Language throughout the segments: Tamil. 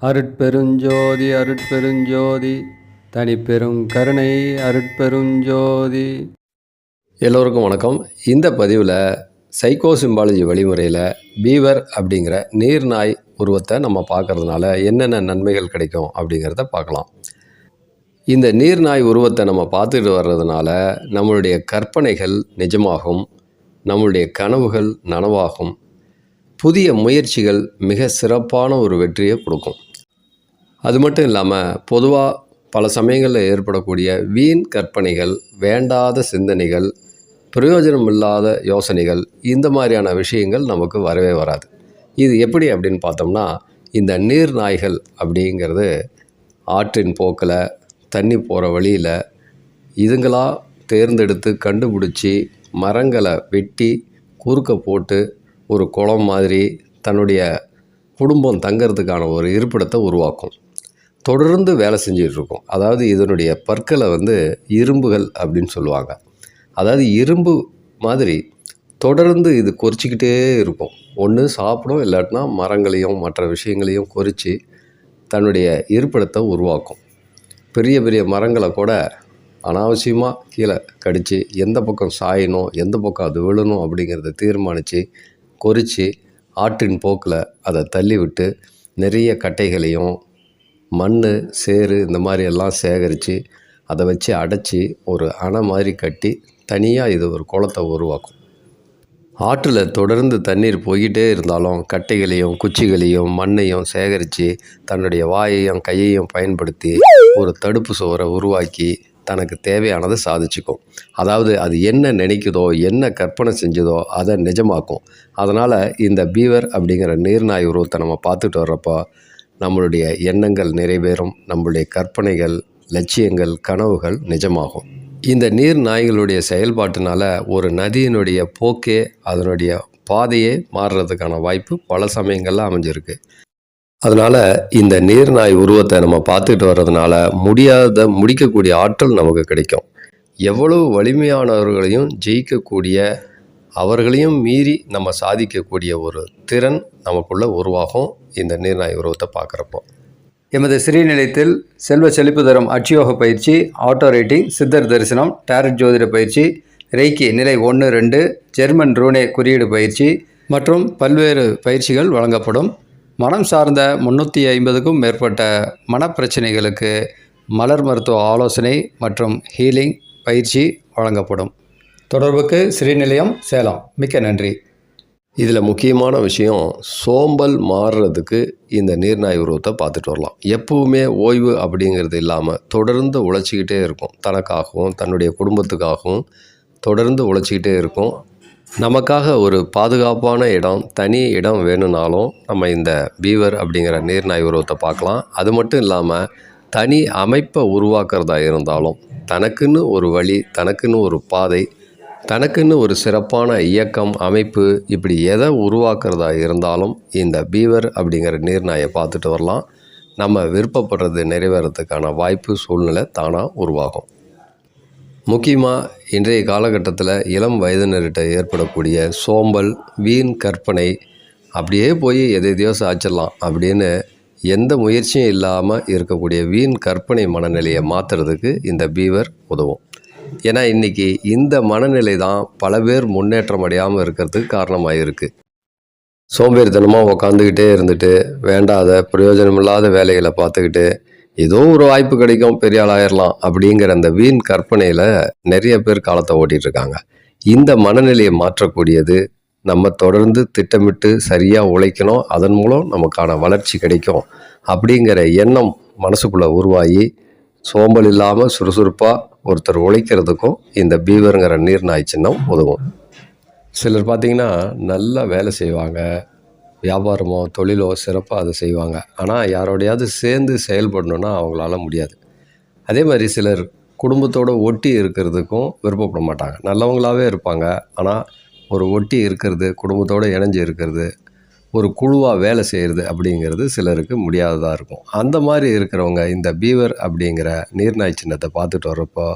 அருட்பெருஞ்சோதி அருட்பெருஞ்சோதி தனிப்பெரும் கருணை அருட்பெருஞ்சோதி. எல்லோருக்கும் வணக்கம். இந்த பதிவில் சைக்கோ சிம்பாலஜி வழிமுறையில் பீவர் அப்படிங்கிற நீர்நாய் உருவத்தை நம்ம பார்க்கறதுனால என்னென்ன நன்மைகள் கிடைக்கும் அப்படிங்கிறத பார்க்கலாம். இந்த நீர்நாய் உருவத்தை நம்ம பார்த்துட்டு வர்றதுனால நம்மளுடைய கற்பனைகள் நிஜமாகும், நம்மளுடைய கனவுகள் நனவாகும், புதிய முயற்சிகள் மிக சிறப்பான ஒரு வெற்றியை கொடுக்கும். அது மட்டும் இல்லாமல் பொதுவாக பல சமயங்களில் ஏற்படக்கூடிய வீண் கற்பனைகள், வேண்டாத சிந்தனைகள், பிரயோஜனம் இல்லாத யோசனைகள், இந்த மாதிரியான விஷயங்கள் நமக்கு வரவே வராது. இது எப்படி அப்படின்னு பார்த்தோம்னா, இந்த நீர்நாய்கள் அப்படிங்கிறது ஆற்றின் போக்கில், தண்ணி போகிற வழியில் இதுங்களாக தேர்ந்தெடுத்து கண்டுபிடிச்சி மரங்களை வெட்டி குறுக்க போட்டு ஒரு குளம் மாதிரி தன்னுடைய குடும்பம் தங்கிறதுக்கான ஒரு இருப்பிடத்தை உருவாக்கும். தொடர்ந்து வேலை செஞ்சிட்ருக்கும். அதாவது இதனுடைய பற்களை இரும்புகள் அப்படின்னு சொல்லுவாங்க. அதாவது இரும்பு மாதிரி தொடர்ந்து இது கொறிச்சிக்கிட்டே இருக்கும். ஒன்று சாப்பிடும், இல்லாட்டினா மரங்களையும் மற்ற விஷயங்களையும் கொறித்து தன்னுடைய இருப்பிடத்தை உருவாக்கும். பெரிய பெரிய மரங்களை கூட அனாவசியமாக கீழே கடித்து எந்த பக்கம் சாயணும், எந்த பக்கம் அது விழணும் அப்படிங்கிறத தீர்மானித்து கொறித்து ஆற்றின் போக்கில் அதை தள்ளி விட்டு நிறைய கட்டைகளையும் மண், சேறு இந்த மாதிரி எல்லாம் சேகரித்து அதை வச்சு அடைச்சி ஒரு அணை மாதிரி கட்டி தனியாக இது ஒரு குளத்தை உருவாக்கும். ஆற்றில் தொடர்ந்து தண்ணீர் போய்கிட்டே இருந்தாலும் கட்டைகளையும் குச்சிகளையும் மண்ணையும் சேகரித்து தன்னுடைய வாயையும் கையையும் பயன்படுத்தி ஒரு தடுப்பு சுவரை உருவாக்கி தனக்கு தேவையானதை சாதிச்சுக்கும். அதாவது அது என்ன நினைக்குதோ, என்ன கற்பனை செஞ்சதோ அதை நிஜமாக்கும். அதனால் இந்த பீவர் அப்படிங்கிற நீர்நாய் உருவத்தை நம்ம பார்த்துட்டு வர்றப்போ நம்மளுடைய எண்ணங்கள் நிறைவேறும், நம்மளுடைய கற்பனைகள், லட்சியங்கள், கனவுகள் நிஜமாகும். இந்த நீர் நாய்களுடைய செயல்பாட்டினால ஒரு நதியினுடைய போக்கே, அதனுடைய பாதையே மாறுறதுக்கான வாய்ப்பு பல சமயங்களில் அமைஞ்சிருக்கு. அதனால் இந்த நீர்நாய் உருவத்தை நம்ம பார்த்துட்டு வர்றதுனால முடிக்கக்கூடிய ஆற்றல் நமக்கு கிடைக்கும். எவ்வளவு வலிமையானவர்களையும் ஜெயிக்கக்கூடிய, அவர்களையும் மீறி நம்ம சாதிக்கக்கூடிய ஒரு திறன் நமக்குள்ளே உருவாகும் இந்த நீர்நாய் உருவத்தை பார்க்குறப்போ. எமது ஸ்ரீநிலையத்தில் செல்வ செழிப்பு தரும் அட்சியோக பயிற்சி, ஆட்டோ ரைட்டிங், சித்தர் தரிசனம், டாரட் ஜோதிட பயிற்சி, ரெய்கி நிலை 1, 2, ஜெர்மன் ரூனே குறியீடு பயிற்சி மற்றும் பல்வேறு பயிற்சிகள் வழங்கப்படும். மனம் சார்ந்த 350க்கும் மேற்பட்ட மனப்பிரச்சனைகளுக்கு மலர் மருத்துவ ஆலோசனை மற்றும் ஹீலிங் பயிற்சி வழங்கப்படும். தொடர்புக்கு ஸ்ரீநிலையம், சேலம். மிக்க நன்றி. இதில் முக்கியமான விஷயம், சோம்பல் மாறுறதுக்கு இந்த நீர்நாய் உருவத்தை பார்த்துட்டு வரலாம். எப்பவுமே ஓய்வு அப்படிங்கிறது இல்லாமல் தொடர்ந்து உழைச்சிக்கிட்டே இருக்கும். தனக்காகவும் தன்னுடைய குடும்பத்துக்காகவும் தொடர்ந்து உழைச்சிக்கிட்டே இருக்கும். நமக்காக ஒரு பாதுகாப்பான இடம், தனி இடம் வேணும்னாலும் நம்ம இந்த பீவர் அப்படிங்கிற நீர்நாய் உருவத்தை பார்க்கலாம். அது மட்டும் இல்லாமல் தனி அமைப்பை உருவாக்குறதா இருந்தாலும், தனக்குன்னு ஒரு வழி, தனக்குன்னு ஒரு பாதை, தனக்குன்னு ஒரு சிறப்பான இயக்கம், அமைப்பு, இப்படி எதை உருவாக்குறதா இருந்தாலும் இந்த பீவர் அப்படிங்கிற நீர்நாயை பார்த்துட்டு வரலாம். நம்ம விருப்பப்படுறது நிறைவேறதுக்கான வாய்ப்பு, சூழ்நிலை தானாக உருவாகும். முக்கியமாக இன்றைய காலகட்டத்தில் இளம் வயதினர்கிட்ட ஏற்படக்கூடிய சோம்பல், வீண் கற்பனை, அப்படியே போய் எதையோ சாச்சிடலாம் அப்படின்னு எந்த முயற்சியும் இல்லாமல் இருக்கக்கூடிய வீண் கற்பனை மனநிலையை மாற்றுறதுக்கு இந்த பீவர் உதவும். ஏன்னா இன்றைக்கி இந்த மனநிலை தான் பல பேர் முன்னேற்றம் அடையாமல் இருக்கிறதுக்கு காரணமாக இருக்குது. சோம்பேறித்தனமாக உக்காந்துக்கிட்டே இருந்துட்டு வேண்டாத பிரயோஜனமில்லாத வேலைகளை பார்த்துக்கிட்டு ஏதோ ஒரு வாய்ப்பு கிடைக்கும், பெரிய ஆளாயிரலாம் அப்படிங்கிற அந்த வீண் கற்பனையில் நிறைய பேர் காலத்தை ஓட்டிகிட்ருக்காங்க. இந்த மனநிலையை மாற்றக்கூடியது நம்ம தொடர்ந்து திட்டமிட்டு சரியாக உழைக்கணும், அதன் மூலம் நமக்கான வளர்ச்சி கிடைக்கும் அப்படிங்கிற எண்ணம் மனசுக்குள்ளே உருவாகி சோம்பல் இல்லாமல் சுறுசுறுப்பாக ஒருத்தர் உழைக்கிறதுக்கும் இந்த பீவருங்கிற நீர்நாய் சின்னம் உதவும். சிலர் பார்த்திங்கன்னா நல்லா வேலை செய்வாங்க, வியாபாரமோ தொழிலோ சிறப்பாக அதை செய்வாங்க. ஆனால் யாரோடையாவது சேர்ந்து செயல்படணுன்னா அவங்களால முடியாது. அதே மாதிரி சிலர் குடும்பத்தோடு ஒட்டி இருக்கிறதுக்கும் விருப்பப்பட மாட்டாங்க. நல்லவங்களாகவே இருப்பாங்க, ஆனால் ஒரு ஒட்டி இருக்கிறது, குடும்பத்தோடு இணைஞ்சு இருக்கிறது, ஒரு குழுவாக வேலை செய்கிறது அப்படிங்கிறது சிலருக்கு முடியாததாக இருக்கும். அந்த மாதிரி இருக்கிறவங்க இந்த பீவர் அப்படிங்கிற நீர்நாய் சின்னத்தை பார்த்துட்டு வர்றப்போ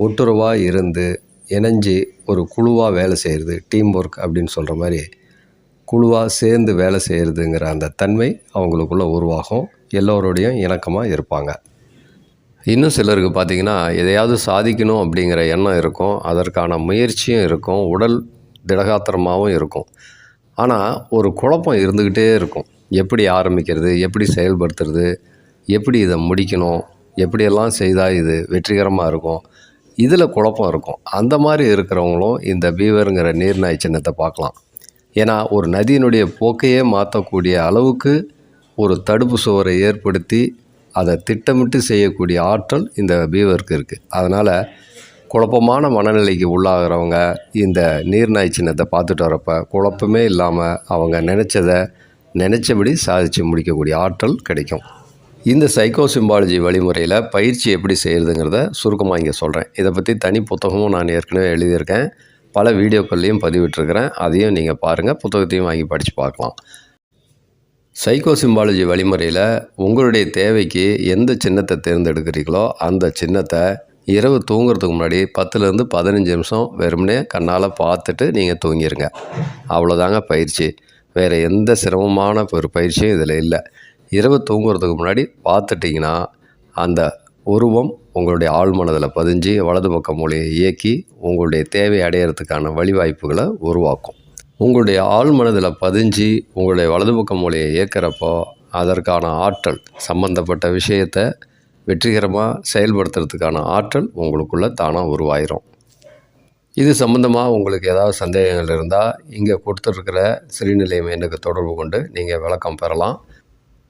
ஒட்டுறவாக இருந்து இணைஞ்சு ஒரு குழுவாக வேலை செய்கிறது, டீம் ஒர்க் அப்படின்னு சொல்கிற மாதிரி குழுவாக சேர்ந்து வேலை செய்கிறதுங்கிற அந்த தன்மை அவங்களுக்குள்ளே உருவாகும். எல்லோரோடையும் இணக்கமாக இருப்பாங்க. இன்னும் சிலருக்கு பார்த்திங்கன்னா எதையாவது சாதிக்கணும் அப்படிங்கிற எண்ணம் இருக்கும், அதற்கான முயற்சியும் இருக்கும், உடல் திடகாத்திரமாகவும் இருக்கும். ஆனால் ஒரு குழப்பம் இருந்துக்கிட்டே இருக்கும். எப்படி ஆரம்பிக்கிறது, எப்படி செயல்படுத்துறது, எப்படி இதை முடிக்கணும், எப்படியெல்லாம் செய்தால் இது வெற்றிகரமாக இருக்கும், இதில் குழப்பம் இருக்கும். அந்த மாதிரி இருக்கிறவங்களும் இந்த பீவருங்கிற நீர்நாய் சின்னத்தை பார்க்கலாம். ஏன்னா ஒரு நதியினுடைய போக்கையே மாற்றக்கூடிய அளவுக்கு ஒரு தடுப்பு சுவரை ஏற்படுத்தி அதை திட்டமிட்டு செய்யக்கூடிய ஆற்றல் இந்த பீவருக்கு இருக்குது. அதனால் குழப்பமான மனநிலைக்கு உள்ளாகிறவங்க இந்த நீர்நாய் சின்னத்தை பார்த்துட்டு வரப்போ குழப்பமே இல்லாமல் அவங்க நினச்சபடி சாதித்து முடிக்கக்கூடிய ஆற்றல் கிடைக்கும். இந்த சைக்கோ சிம்பாலஜி வழிமுறையில் பயிற்சி எப்படி செய்கிறதுங்கிறத சுருக்கமாக இங்கே சொல்கிறேன். இதை பற்றி தனி புத்தகமும் நான் ஏற்கனவே எழுதியிருக்கேன், பல வீடியோக்கள்லையும் பதிவிட்டிருக்கிறேன். அதையும் நீங்கள் பாருங்கள், புத்தகத்தையும் வாங்கி படித்து பார்க்கலாம். சைக்கோ சிம்பாலஜி வழிமுறையில் உங்களுடைய தேவைக்கு எந்த சின்னத்தை தேர்ந்தெடுக்கிறீங்களோ அந்த சின்னத்தை இரவு தூங்குறதுக்கு முன்னாடி 10லேருந்து 15 நிமிஷம் வெறுமனே கண்ணால் பார்த்துட்டு நீங்கள் தூங்கிடுங்க. அவ்வளோதாங்க பயிற்சி. வேறு எந்த சிரமமான ஒரு பயிற்சியும் இதில் இல்லை. இரவு தூங்குறதுக்கு முன்னாடி பார்த்துட்டிங்கன்னா அந்த உருவம் உங்களுடைய ஆழ்மனதில் பதிஞ்சு வலது பக்க மூலையை இயக்கி உங்களுடைய தேவை அடையிறதுக்கான வழிவாய்ப்புகளை உருவாக்கும். உங்களுடைய ஆழ்மனதில் பதிஞ்சு உங்களுடைய வலது பக்க மூலையை இயக்கிறப்போ அதற்கான ஆற்றல், சம்பந்தப்பட்ட விஷயத்தை வெற்றிகரமாக செயல்படுத்துறதுக்கான ஆற்றல் உங்களுக்குள்ளே தானாக உருவாயிரும். இது சம்பந்தமாக உங்களுக்கு ஏதாவது சந்தேகங்கள் இருந்தால் இங்கே கொடுத்துருக்கிற ஸ்ரீநிலையம் எண்ணுக்கு தொடர்பு கொண்டு நீங்கள் விளக்கம் பெறலாம்.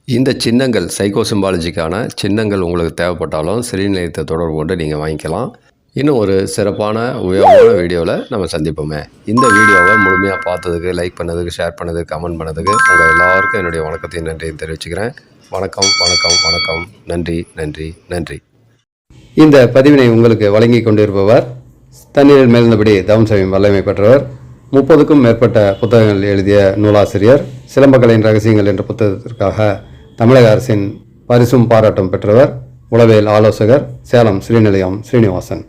இந்த சின்னங்கள் சைக்கோ சிம்பாலஜிக்கான சின்னங்கள் உங்களுக்கு தேவைப்பட்டாலும் ஸ்ரீநிலையத்தை தொடர்பு கொண்டு நீங்கள் வாங்கிக்கலாம். இன்னும் ஒரு சிறப்பான உயர்வான வீடியோவில் நம்ம சந்திப்போமே. இந்த வீடியோவை முழுமையாக பார்த்ததுக்கு, லைக் பண்ணதுக்கு, ஷேர் பண்ணதுக்கு, கமெண்ட் பண்ணதுக்கு உங்கள் எல்லாருக்கும் என்னுடைய வணக்கத்தையும் நன்றியும் தெரிவிச்சுக்கிறேன். வணக்கம் வணக்கம் வணக்கம். நன்றி நன்றி நன்றி. இந்த பதிவினை உங்களுக்கு வழங்கி கொண்டிருப்பவர் தண்ணீரில் மேல்ந்தபடி தவம் செய்யும் வல்லமை பெற்றவர், 30க்கும் மேற்பட்ட புத்தகங்கள் எழுதிய நூலாசிரியர், சிலம்பக்கலையின் ரகசியங்கள் என்ற புத்தகத்திற்காக தமிழக அரசின் பரிசும் பாராட்டும் பெற்றவர், உளவியல் ஆலோசகர், சேலம் ஸ்ரீநிலையம் ஸ்ரீனிவாசன்.